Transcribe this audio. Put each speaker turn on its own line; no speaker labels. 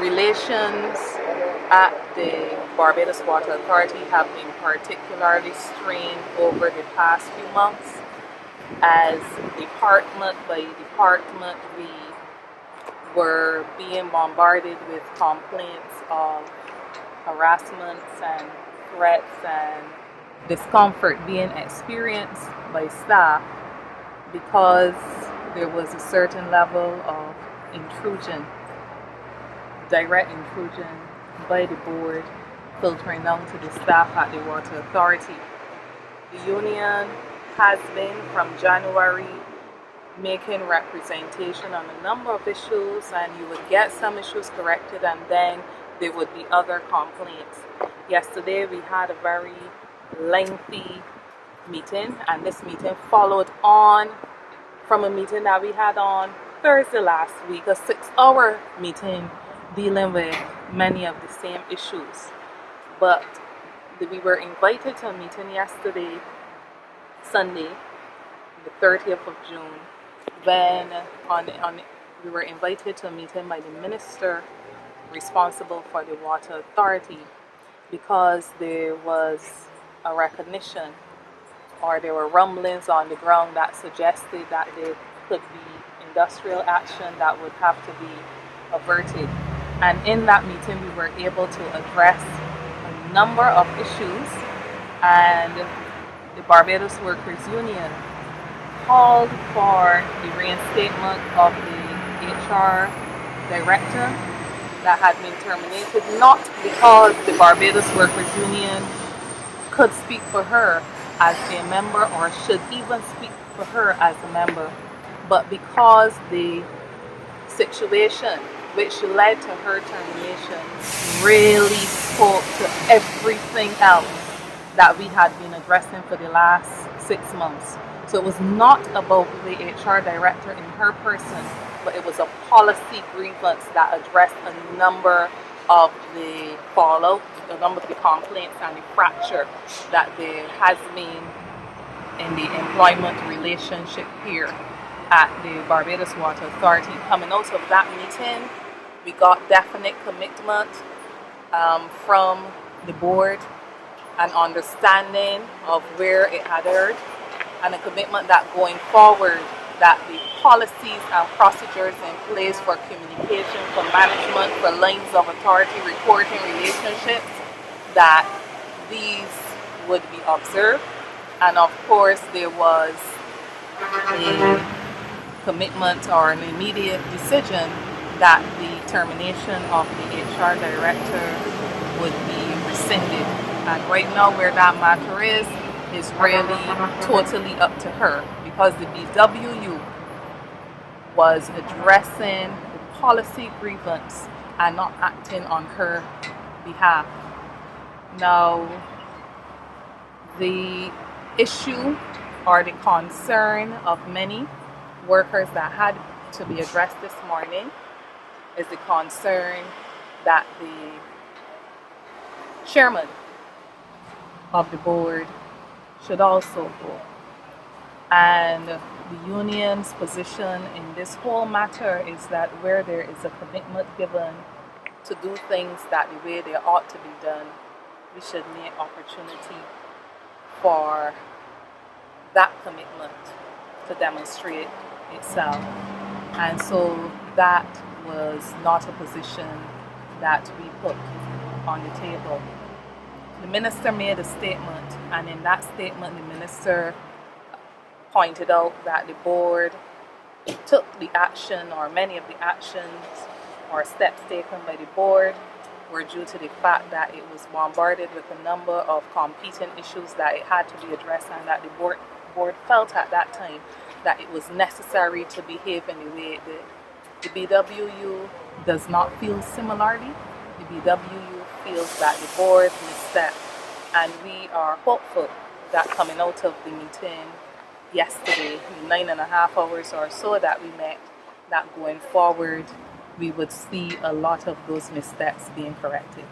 Relations at the Barbados Water Authority have been particularly strained over the past few months as department by department we were being bombarded with complaints of harassments and threats and discomfort being experienced by staff because there was a certain level of intrusion, direct intrusion by the board filtering down to the staff at the Water Authority. The union has been from January making representation on a number of issues, and you would get some issues corrected and then there would be other complaints. Yesterday we had a very lengthy meeting, and this meeting followed on from a meeting that we had on Thursday last week, a 6-hour meeting dealing with many of the same issues. But we were invited to a meeting yesterday, Sunday, the 30th of June, when we were invited to a meeting by the minister responsible for the Water Authority because there was a recognition, or there were rumblings on the ground that suggested that there could be industrial action that would have to be averted. And in that meeting we were able to address a number of issues, and the Barbados Workers Union called for the reinstatement of the HR director that had been terminated, not because the Barbados Workers Union could speak for her as a member or should even speak for her as a member, but because the situation which led to her termination really spoke to everything else that we had been addressing for the last 6 months. So it was not about the HR director in her person, but it was a policy grievance that addressed a number of the fallout, a number of the complaints and the fracture that there has been in the employment relationship here at the Barbados Water Authority. Coming out of that meeting, we got definite commitment from the board, an understanding of where it had erred, and a commitment that going forward that the policies and procedures in place for communication, for management, for lines of authority reporting relationships, that these would be observed. And of course there was a commitment or an immediate decision that the termination of the HR director would be rescinded. And right now where that matter is really totally up to her, because the BWU was addressing the policy grievance and not acting on her behalf. Now, the issue or the concern of many workers that had to be addressed this morning is the concern that the chairman of the board should also go. And the union's position in this whole matter is that where there is a commitment given to do things that the way they ought to be done, we should make opportunity for that commitment to demonstrate itself. And so that was not a position that we put on the table. The minister made a statement, and in that statement the minister pointed out that the board took the action, or many of the actions or steps taken by the board were due to the fact that it was bombarded with a number of competing issues that it had to be addressed, and that the board felt at that time that it was necessary to behave in the way it did. The BWU does not feel similarly. The BWU feels that the board misstepped, and we are hopeful that coming out of the meeting yesterday, the 9.5 hours or so that we met, that going forward we would see a lot of those missteps being corrected.